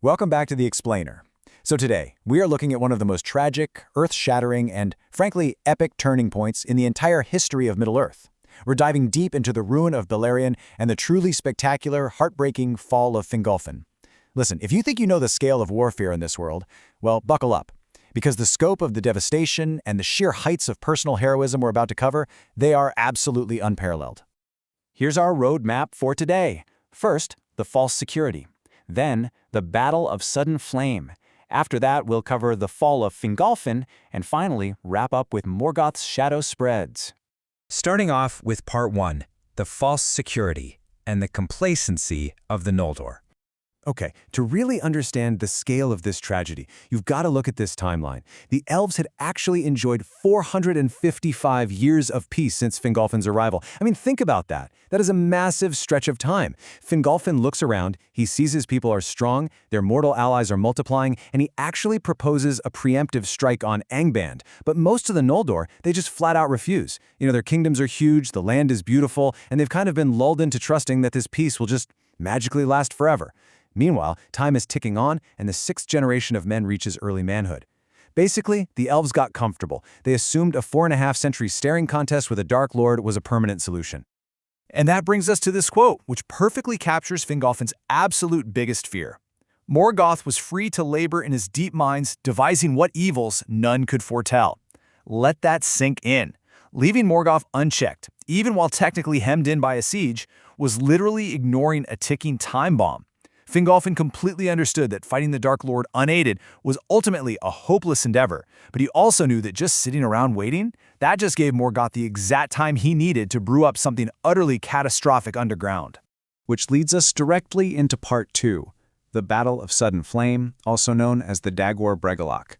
Welcome back to The Explainer. So today, we are looking at one of the most tragic, earth-shattering, and, frankly, epic turning points in the entire history of Middle-earth. We're diving deep into the ruin of Beleriand and the truly spectacular, heartbreaking fall of Fingolfin. Listen, if you think you know the scale of warfare in this world, well, buckle up. Because the scope of the devastation and the sheer heights of personal heroism we're about to cover, they are absolutely unparalleled. Here's our roadmap for today. First, the false security. Then, the Battle of Sudden Flame. After that, we'll cover the fall of Fingolfin, and finally, wrap up with Morgoth's shadow spreads. Starting off with Part 1, the false security and the complacency of the Noldor. Okay, to really understand the scale of this tragedy, you've got to look at this timeline. The elves had actually enjoyed 455 years of peace since Fingolfin's arrival. I mean, think about that. That is a massive stretch of time. Fingolfin looks around, he sees his people are strong, their mortal allies are multiplying, and he actually proposes a preemptive strike on Angband. But most of the Noldor, they just flat out refuse. Their kingdoms are huge, the land is beautiful, and they've kind of been lulled into trusting that this peace will just magically last forever. Meanwhile, time is ticking on, and the sixth generation of men reaches early manhood. Basically, the elves got comfortable. They assumed a 4.5-century staring contest with a Dark Lord was a permanent solution. And that brings us to this quote, which perfectly captures Fingolfin's absolute biggest fear. Morgoth was free to labor in his deep mines, devising what evils none could foretell. Let that sink in. Leaving Morgoth unchecked, even while technically hemmed in by a siege, was literally ignoring a ticking time bomb. Fingolfin completely understood that fighting the Dark Lord unaided was ultimately a hopeless endeavor, but he also knew that just sitting around waiting, that just gave Morgoth the exact time he needed to brew up something utterly catastrophic underground. Which leads us directly into Part 2, the Battle of Sudden Flame, also known as the Dagor Bregelach.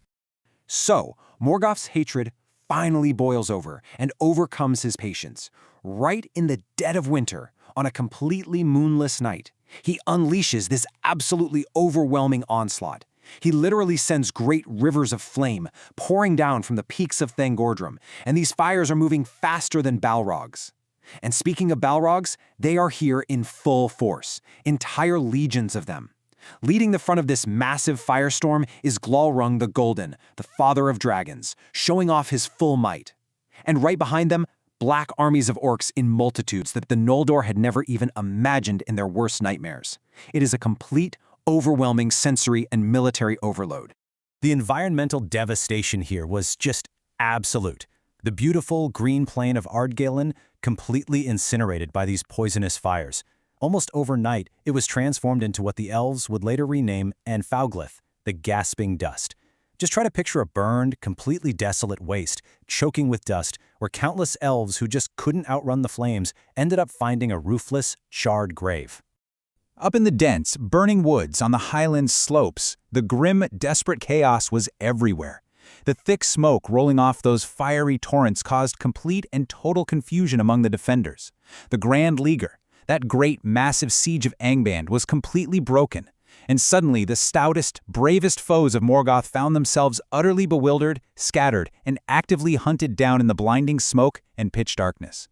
So, Morgoth's hatred finally boils over and overcomes his patience. Right in the dead of winter, on a completely moonless night, he unleashes this absolutely overwhelming onslaught. He literally sends great rivers of flame pouring down from the peaks of Thangordrum, and these fires are moving faster than Balrogs. And speaking of Balrogs, they are here in full force, entire legions of them. Leading the front of this massive firestorm is Glaurung the Golden, the father of dragons, showing off his full might. And right behind them, black armies of orcs in multitudes that the Noldor had never even imagined in their worst nightmares. It is a complete, overwhelming sensory and military overload. The environmental devastation here was just absolute. The beautiful green plain of Ardgallen completely incinerated by these poisonous fires. Almost overnight, it was transformed into what the elves would later rename Anfauglith, the gasping dust. Just try to picture a burned, completely desolate waste, choking with dust, where countless elves who just couldn't outrun the flames ended up finding a roofless, charred grave. Up in the dense, burning woods on the highland slopes, the grim, desperate chaos was everywhere. The thick smoke rolling off those fiery torrents caused complete and total confusion among the defenders. The Grand Leaguer, that great, massive siege of Angband, was completely broken. And suddenly, the stoutest, bravest foes of Morgoth found themselves utterly bewildered, scattered, and actively hunted down in the blinding smoke and pitch darkness.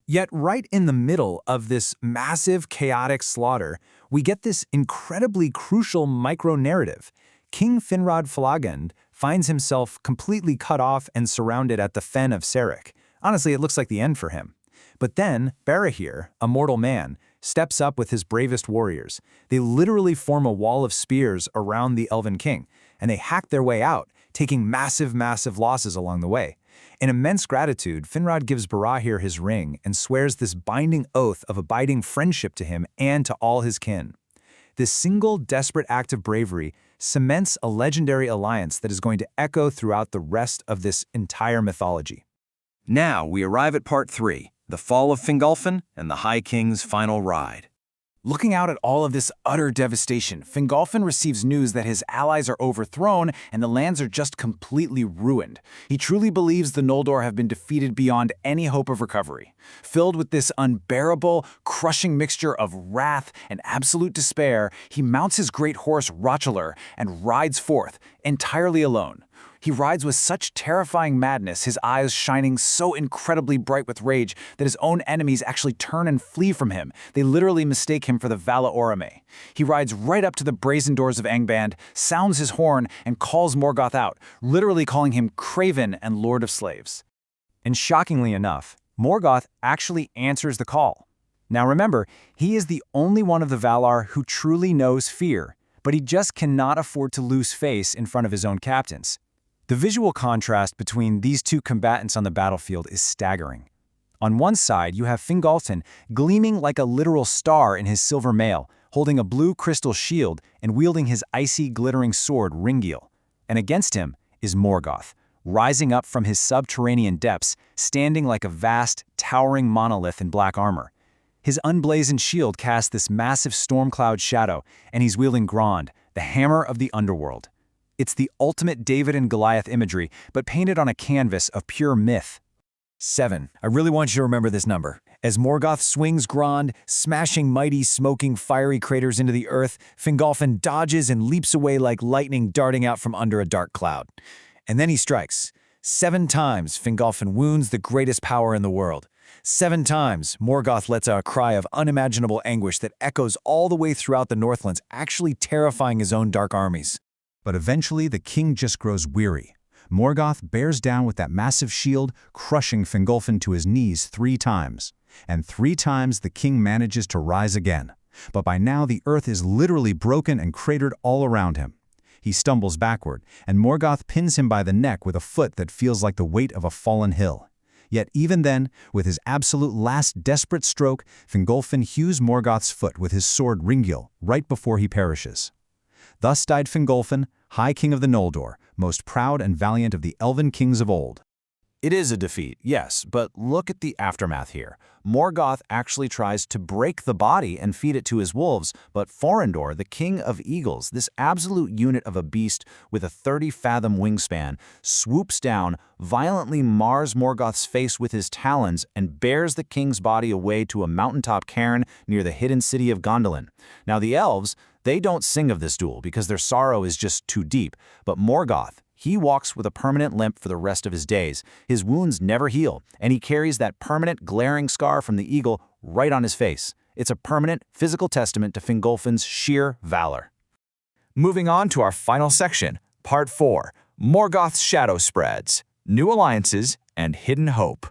Yet right in the middle of this massive, chaotic slaughter, we get this incredibly crucial micro-narrative. King Finrod Flagend finds himself completely cut off and surrounded at the Fen of Serech. Honestly, it looks like the end for him. But then, Barahir, a mortal man, steps up with his bravest warriors. They literally form a wall of spears around the Elven King, and they hack their way out, taking massive losses along the way. In immense gratitude, Finrod gives Barahir his ring and swears this binding oath of abiding friendship to him and to all his kin. This single, desperate act of bravery cements a legendary alliance that is going to echo throughout the rest of this entire mythology. Now we arrive at Part 3, the fall of Fingolfin and the High King's final ride. Looking out at all of this utter devastation, Fingolfin receives news that his allies are overthrown and the lands are just completely ruined. He truly believes the Noldor have been defeated beyond any hope of recovery. Filled with this unbearable, crushing mixture of wrath and absolute despair, he mounts his great horse Rochelaure and rides forth, entirely alone. He rides with such terrifying madness, his eyes shining so incredibly bright with rage that his own enemies actually turn and flee from him. They literally mistake him for the Vala Orome. He rides right up to the brazen doors of Angband, sounds his horn, and calls Morgoth out, literally calling him Craven and Lord of Slaves. And shockingly enough, Morgoth actually answers the call. Now remember, he is the only one of the Valar who truly knows fear, but he just cannot afford to lose face in front of his own captains. The visual contrast between these two combatants on the battlefield is staggering. On one side, you have Fingolfin gleaming like a literal star in his silver mail, holding a blue crystal shield and wielding his icy glittering sword Ringiel. And against him is Morgoth, rising up from his subterranean depths, standing like a vast, towering monolith in black armor. His unblazoned shield casts this massive storm cloud shadow, and he's wielding Grond, the hammer of the underworld. It's the ultimate David and Goliath imagery, but painted on a canvas of pure myth. 7. I really want you to remember this number. As Morgoth swings Grond, smashing mighty, smoking, fiery craters into the earth, Fingolfin dodges and leaps away like lightning darting out from under a dark cloud. And then he strikes. 7 times, Fingolfin wounds the greatest power in the world. 7 times, Morgoth lets out a cry of unimaginable anguish that echoes all the way throughout the Northlands, actually terrifying his own dark armies. But eventually the king just grows weary. Morgoth bears down with that massive shield, crushing Fingolfin to his knees 3 times. And 3 times the king manages to rise again. But by now the earth is literally broken and cratered all around him. He stumbles backward, and Morgoth pins him by the neck with a foot that feels like the weight of a fallen hill. Yet even then, with his absolute last desperate stroke, Fingolfin hews Morgoth's foot with his sword Ringiel right before he perishes. Thus died Fingolfin, High King of the Noldor, most proud and valiant of the elven kings of old. It is a defeat, yes, but look at the aftermath here. Morgoth actually tries to break the body and feed it to his wolves, but Forindor, the king of eagles, this absolute unit of a beast with a 30-fathom wingspan, swoops down, violently mars Morgoth's face with his talons, and bears the king's body away to a mountaintop cairn near the hidden city of Gondolin. Now the elves, they don't sing of this duel because their sorrow is just too deep, but Morgoth, he walks with a permanent limp for the rest of his days. His wounds never heal, and he carries that permanent glaring scar from the eagle right on his face. It's a permanent physical testament to Fingolfin's sheer valor. Moving on to our final section, Part 4, Morgoth's Shadow Spreads, New Alliances, and Hidden Hope.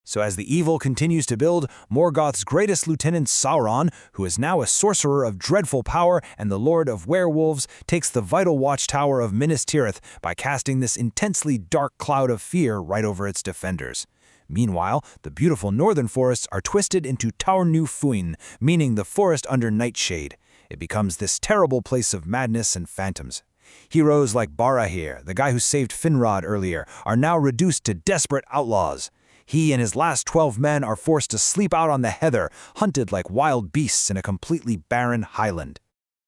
So as the evil continues to build, Morgoth's greatest lieutenant Sauron, who is now a sorcerer of dreadful power and the lord of werewolves, takes the vital watchtower of Minas Tirith by casting this intensely dark cloud of fear right over its defenders. Meanwhile, the beautiful northern forests are twisted into Taur Nu Fuin, meaning the forest under nightshade. It becomes this terrible place of madness and phantoms. Heroes like Barahir, the guy who saved Finrod earlier, are now reduced to desperate outlaws. He and his last 12 men are forced to sleep out on the heather, hunted like wild beasts in a completely barren highland.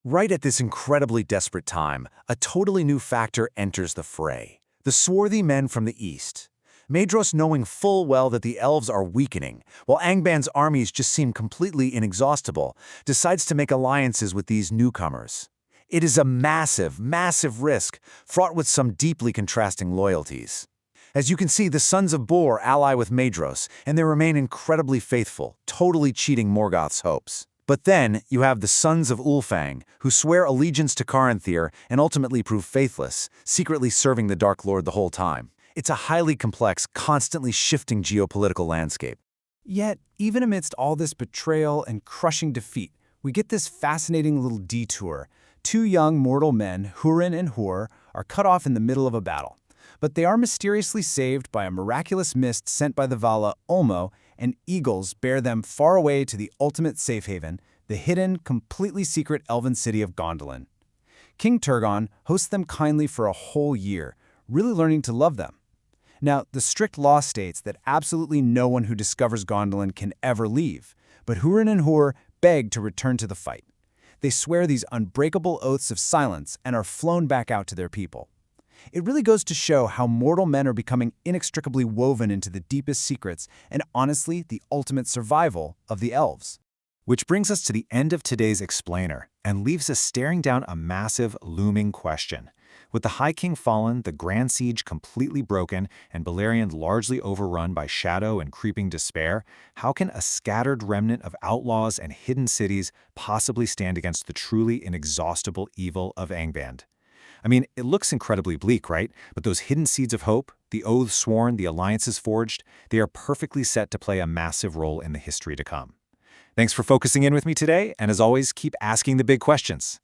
Right at this incredibly desperate time, a totally new factor enters the fray. The swarthy men from the east. Maedhros, knowing full well that the elves are weakening, while Angband's armies just seem completely inexhaustible, decides to make alliances with these newcomers. It is a massive, massive risk, fraught with some deeply contrasting loyalties. As you can see, the Sons of Bor ally with Maedhros, and they remain incredibly faithful, totally cheating Morgoth's hopes. But then, you have the Sons of Ulfang, who swear allegiance to Caranthir and ultimately prove faithless, secretly serving the Dark Lord the whole time. It's a highly complex, constantly shifting geopolitical landscape. Yet, even amidst all this betrayal and crushing defeat, we get this fascinating little detour. 2 young mortal men, Húrin and Huor, are cut off in the middle of a battle. But they are mysteriously saved by a miraculous mist sent by the Vala Olmo, and eagles bear them far away to the ultimate safe haven, the hidden, completely secret elven city of Gondolin. King Turgon hosts them kindly for a whole year, really learning to love them. Now, the strict law states that absolutely no one who discovers Gondolin can ever leave, but Húrin and Huor beg to return to the fight. They swear these unbreakable oaths of silence and are flown back out to their people. It really goes to show how mortal men are becoming inextricably woven into the deepest secrets and, honestly, the ultimate survival of the elves. Which brings us to the end of today's explainer and leaves us staring down a massive, looming question. With the High King fallen, the Grand Siege completely broken, and Beleriand largely overrun by shadow and creeping despair, how can a scattered remnant of outlaws and hidden cities possibly stand against the truly inexhaustible evil of Angband? I mean, it looks incredibly bleak, right? But those hidden seeds of hope, the oaths sworn, the alliances forged, they are perfectly set to play a massive role in the history to come. Thanks for focusing in with me today, and as always, keep asking the big questions.